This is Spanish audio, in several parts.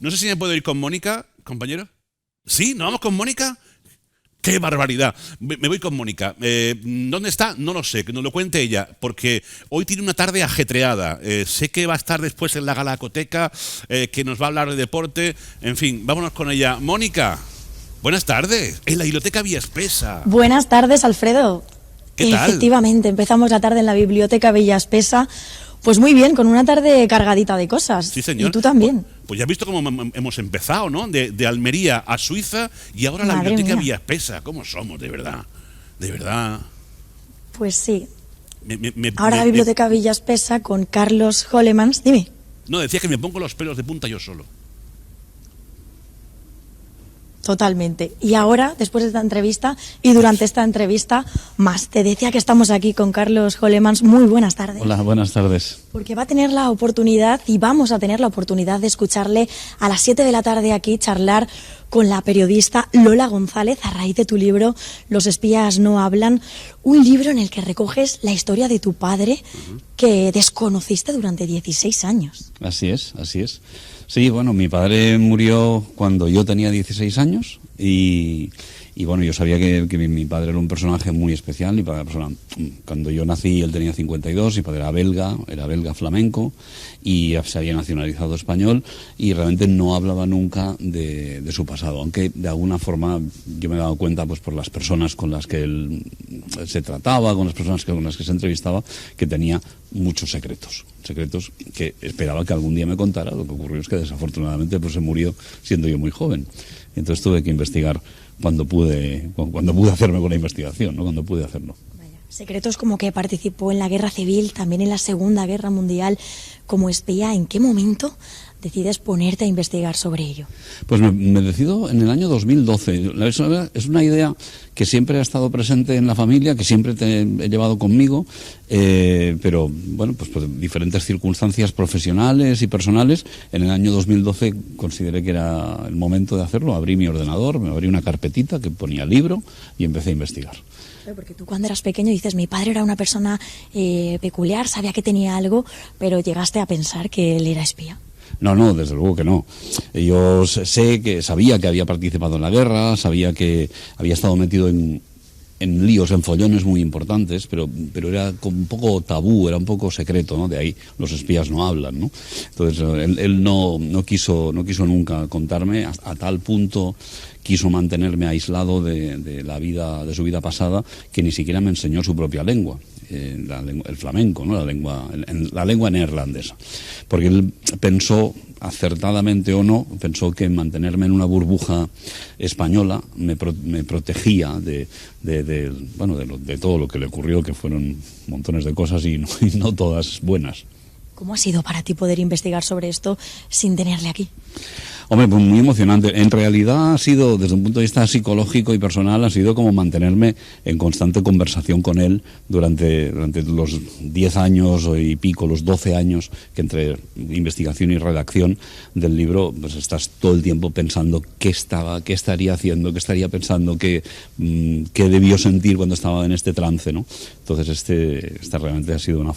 No sé si me puedo ir con Mónica, compañero. ¿Sí? ¿Nos vamos con Mónica? ¡Qué barbaridad! Me voy con Mónica. ¿Dónde está? No lo sé, que nos lo cuente ella, porque hoy tiene una tarde ajetreada. Sé que va a estar después en la Galacoteca, que nos va a hablar de deporte. En fin, vámonos con ella. Mónica, buenas tardes. En la Biblioteca Villaespesa. Buenas tardes, Alfredo. ¿Qué tal? Efectivamente, empezamos la tarde en la Biblioteca Villaespesa. Pues muy bien, con una tarde cargadita de cosas. Sí, señor. Y tú también. Pues ya has visto cómo hemos empezado, ¿no? De Almería a Suiza y ahora la Madre Biblioteca mía. Villaespesa. ¿Cómo somos, de verdad? De verdad. Pues sí. Ahora la Biblioteca Villaespesa con Carlos Hollemans. Dime. No, decía que me pongo los pelos de punta yo solo. Totalmente. Y ahora, después de esta entrevista y durante esta entrevista, más. Te decía que estamos aquí con Carlos Hollemans. Muy buenas tardes. Hola, buenas tardes. Porque va a tener la oportunidad y vamos a tener la oportunidad de escucharle a las 7 de la tarde aquí charlar con la periodista Lola González a raíz de tu libro Los espías no hablan, un libro en el que recoges la historia de tu padre que desconociste durante 16 años. Así es, así es. Sí, bueno, mi padre murió cuando yo tenía 16 años y bueno, yo sabía que mi padre era un personaje muy especial. Mi padre, cuando yo nací, él tenía 52, mi padre era belga flamenco y se había nacionalizado español y realmente no hablaba nunca de su pasado, aunque de alguna forma yo me he dado cuenta, pues por las personas con las que él se trataba, con las personas con las que se entrevistaba, que tenía muchos secretos que esperaba que algún día me contara. Lo que ocurrió es que desafortunadamente pues se murió siendo yo muy joven. Entonces tuve que investigar cuando pude hacerme con la investigación, ¿no? Cuando pude hacerlo. Vaya. Secretos como que participó en la Guerra Civil, también en la Segunda Guerra Mundial como espía. ¿En qué momento decides ponerte a investigar sobre ello? Pues me decido en el año 2012. Es una idea que siempre ha estado presente en la familia, que siempre he llevado conmigo, pero bueno, pues por diferentes circunstancias profesionales y personales, en el año 2012 consideré que era el momento de hacerlo. Abrí mi ordenador, me abrí una carpetita que ponía libro y empecé a investigar. Porque tú cuando eras pequeño dices, mi padre era una persona peculiar, sabía que tenía algo, pero llegaste a pensar que él era espía. No, desde luego que no. Yo sabía que había participado en la guerra, sabía que había estado metido en líos, en follones muy importantes, pero era como un poco tabú, era un poco secreto, ¿no? De ahí los espías no hablan, ¿no? Entonces él no quiso nunca contarme, a tal punto quiso mantenerme aislado de su vida pasada, que ni siquiera me enseñó su propia lengua. El flamenco, ¿no? la lengua neerlandesa, porque él pensó, acertadamente o no, pensó que mantenerme en una burbuja española me protegía de todo lo que le ocurrió, que fueron montones de cosas y no todas buenas. ¿Cómo ha sido para ti poder investigar sobre esto sin tenerle aquí? Hombre, pues muy emocionante. En realidad ha sido, desde un punto de vista psicológico y personal, ha sido como mantenerme en constante conversación con él durante los 10 años y pico, los 12 años que entre investigación y redacción del libro, pues estás todo el tiempo pensando qué estaría haciendo, qué estaría pensando, qué debió sentir cuando estaba en este trance, ¿no? Entonces esta realmente ha sido una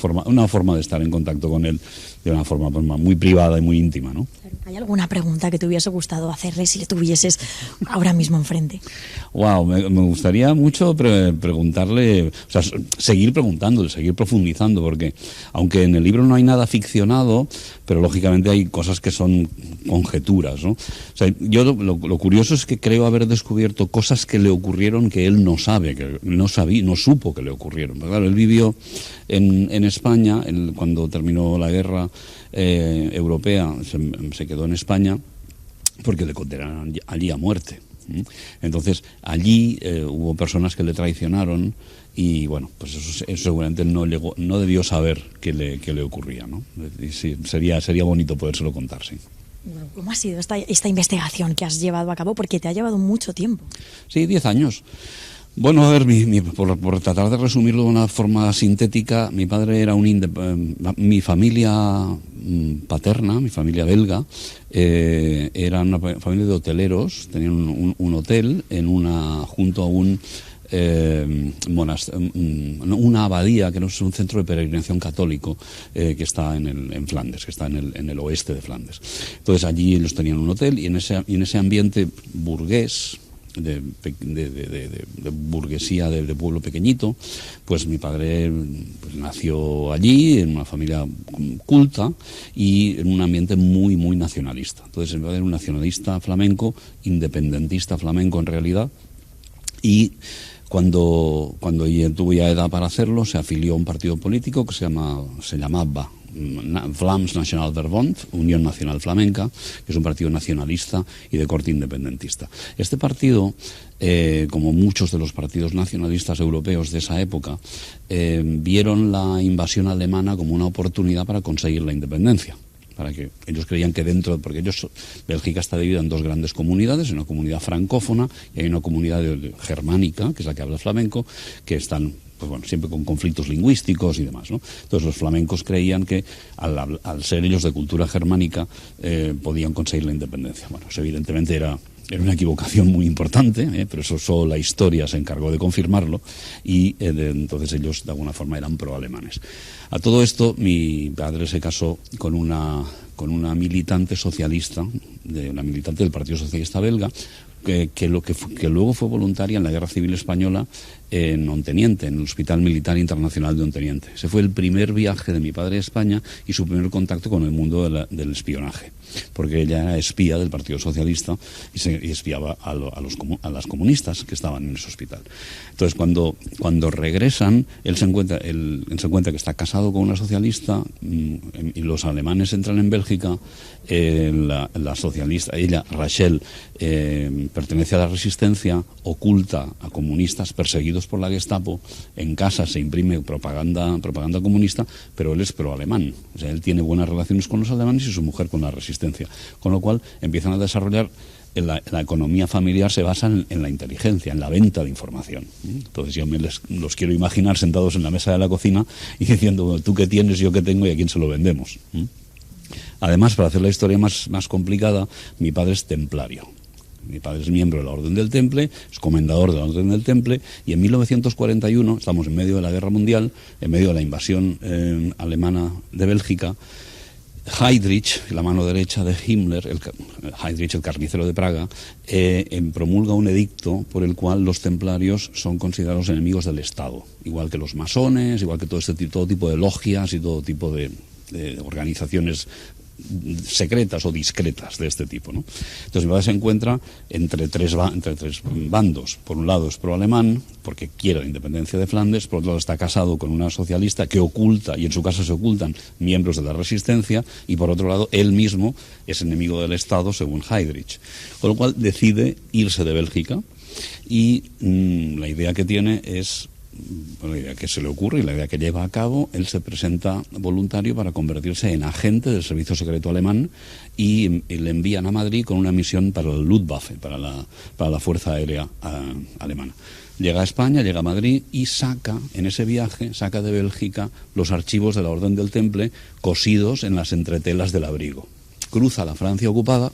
forma de estar en contacto con él de una forma pues, muy privada y muy íntima, ¿no? ¿Hay alguna pregunta que te hubiese gustado hacerle si le tuvieses ahora mismo enfrente? Wow, me gustaría mucho preguntarle, o sea, seguir preguntándole, seguir profundizando, porque aunque en el libro no hay nada ficcionado, pero lógicamente hay cosas que son conjeturas, ¿no? O sea, yo lo curioso es que creo haber descubierto cosas que le ocurrieron que él no sabe, que no supo que le ocurrieron. Pero claro, él vivió en España, cuando terminó la guerra europea, se quedó en España porque le condenaron allí a muerte. Entonces allí hubo personas que le traicionaron y bueno, pues eso seguramente no debió saber qué le ocurría, ¿no? Y sí, sería bonito podérselo contar, sí. ¿Cómo ha sido esta investigación que has llevado a cabo? Porque te ha llevado mucho tiempo. Sí, 10 años. Bueno, a ver, por tratar de resumirlo de una forma sintética, mi padre era mi familia paterna, mi familia belga, era una familia de hoteleros, tenían un hotel junto a un una abadía que no es un centro de peregrinación católico que está en Flandes, que está en el oeste de Flandes. Entonces allí ellos tenían un hotel y en ese ambiente burgués, de burguesía de pueblo pequeñito, pues mi padre pues, nació allí en una familia culta y en un ambiente muy muy nacionalista. Entonces mi padre era un nacionalista flamenco, independentista flamenco en realidad, y cuando tuvo ya edad para hacerlo se afilió a un partido político que se llamaba Vlaams Nacional Verbond, Unión Nacional Flamenca, que es un partido nacionalista y de corte independentista. Este partido, como muchos de los partidos nacionalistas europeos de esa época, vieron la invasión alemana como una oportunidad para conseguir la independencia. Para que ellos creían que porque Bélgica está dividida en dos grandes comunidades, una comunidad francófona y hay una comunidad germánica, que es la que habla flamenco, que están pues bueno, siempre con conflictos lingüísticos y demás, ¿no? Entonces los flamencos creían que al ser ellos de cultura germánica podían conseguir la independencia. Bueno, eso evidentemente era una equivocación muy importante, pero eso solo la historia se encargó de confirmarlo y entonces ellos de alguna forma eran pro-alemanes. A todo esto mi padre se casó con una militante socialista, una militante del Partido Socialista belga, que luego fue voluntaria en la Guerra Civil Española en Onteniente, en el Hospital Militar Internacional de Onteniente. Ese fue el primer viaje de mi padre a España y su primer contacto con el mundo del espionaje, porque ella era espía del Partido Socialista y espiaba a las comunistas que estaban en ese hospital. Entonces, cuando regresan, él se encuentra que está casado con una socialista y los alemanes entran en Bélgica. La socialista, ella, Rachel, pertenece a la resistencia, oculta a comunistas perseguidos por la Gestapo, en casa se imprime propaganda comunista, pero él es pro-alemán, o sea, él tiene buenas relaciones con los alemanes y su mujer con la resistencia, con lo cual empiezan a desarrollar la economía familiar se basa en la inteligencia, en la venta de información. Entonces yo los quiero imaginar sentados en la mesa de la cocina y diciendo, bueno, tú qué tienes, yo qué tengo y a quién se lo vendemos. Además, para hacer la historia más complicada, mi padre es templario. Mi padre es miembro de la Orden del Temple, es comendador de la Orden del Temple, y en 1941, estamos en medio de la Guerra Mundial, en medio de la invasión alemana de Bélgica, Heydrich, la mano derecha de Himmler, Heydrich, el carnicero de Praga, promulga un edicto por el cual los templarios son considerados enemigos del Estado, igual que los masones, igual que todo tipo de logias y todo tipo de organizaciones secretas o discretas de este tipo, ¿no? Entonces mi padre se encuentra entre tres bandos. Por un lado es pro-alemán, porque quiere la independencia de Flandes. Por otro lado está casado con una socialista que oculta, y en su casa se ocultan miembros de la resistencia, y por otro lado él mismo es enemigo del Estado según Heydrich. Con lo cual decide irse de Bélgica y la idea que tiene es, la idea que se le ocurre y la idea que lleva a cabo, él se presenta voluntario para convertirse en agente del servicio secreto alemán y le envían a Madrid con una misión para el Luftwaffe, para la Fuerza Aérea Alemana. Llega a España, llega a Madrid y en ese viaje, saca de Bélgica los archivos de la Orden del Temple cosidos en las entretelas del abrigo. Cruza la Francia ocupada,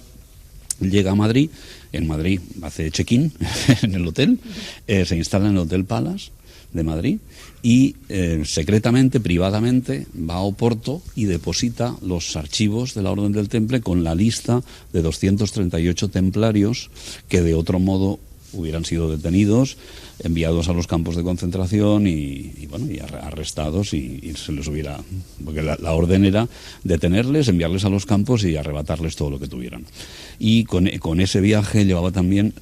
llega a Madrid, en Madrid hace check-in en el hotel, se instala en el Hotel Palace de Madrid y secretamente, privadamente, va a Oporto y deposita los archivos de la Orden del Temple con la lista de 238 templarios que de otro modo hubieran sido detenidos, enviados a los campos de concentración y arrestados y se les hubiera... Porque la orden era detenerles, enviarles a los campos y arrebatarles todo lo que tuvieran. Y con ese viaje llevaba también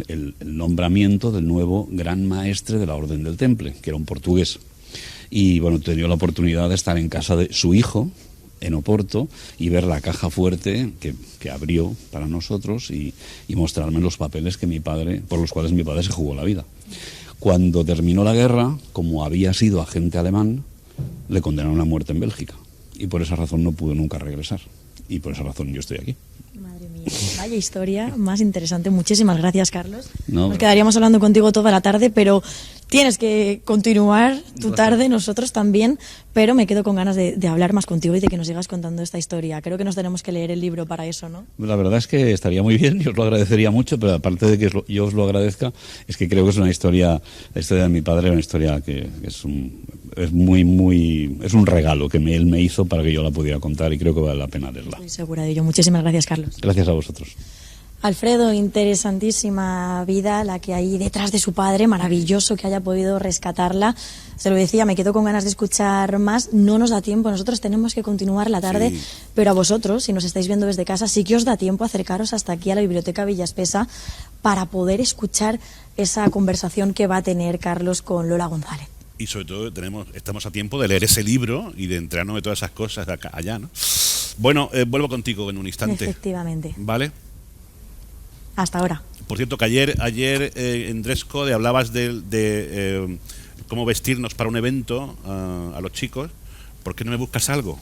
el nombramiento del nuevo gran maestre de la Orden del Temple, que era un portugués. Y bueno, tenía la oportunidad de estar en casa de su hijo, en Oporto, y ver la caja fuerte que abrió para nosotros y mostrarme los papeles por los cuales mi padre se jugó la vida. Cuando terminó la guerra, como había sido agente alemán, le condenaron a muerte en Bélgica y por esa razón no pudo nunca regresar y por esa razón yo estoy aquí. Madre mía, vaya historia más interesante. Muchísimas gracias, Carlos. No, Nos quedaríamos hablando contigo toda la tarde, pero Tienes que continuar tu tarde, nosotros también, pero me quedo con ganas de hablar más contigo y de que nos sigas contando esta historia. Creo que nos tenemos que leer el libro para eso, ¿no? La verdad es que estaría muy bien, yo os lo agradecería mucho, pero aparte de que yo os lo agradezca, es que creo que es una historia, la historia de mi padre, una historia que es un regalo que él me hizo para que yo la pudiera contar y creo que vale la pena leerla. Estoy segura de ello. Muchísimas gracias, Carlos. Gracias a vosotros. Alfredo, interesantísima vida la que hay detrás de su padre, maravilloso que haya podido rescatarla. Se lo decía, me quedo con ganas de escuchar más, no nos da tiempo, nosotros tenemos que continuar la tarde, Sí. pero a vosotros, si nos estáis viendo desde casa, sí que os da tiempo acercaros hasta aquí a la Biblioteca Villaspesa para poder escuchar esa conversación que va a tener Carlos con Lola González. Y sobre todo estamos a tiempo de leer ese libro y de enterarnos de todas esas cosas de acá, allá, ¿no? Bueno, vuelvo contigo en un instante. Efectivamente. ¿Vale? Hasta ahora. Por cierto, que ayer en Dress Code hablabas de cómo vestirnos para un evento a los chicos. ¿Por qué no me buscas algo?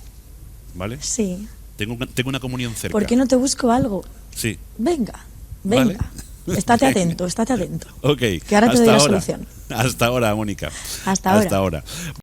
¿Vale? Sí. Tengo una comunión cerca. ¿Por qué no te busco algo? Sí. Venga. Vale. Estate atento, estate atento. Ok. Que ahora te doy la solución. Hasta ahora, Mónica. Hasta ahora. Hasta ahora.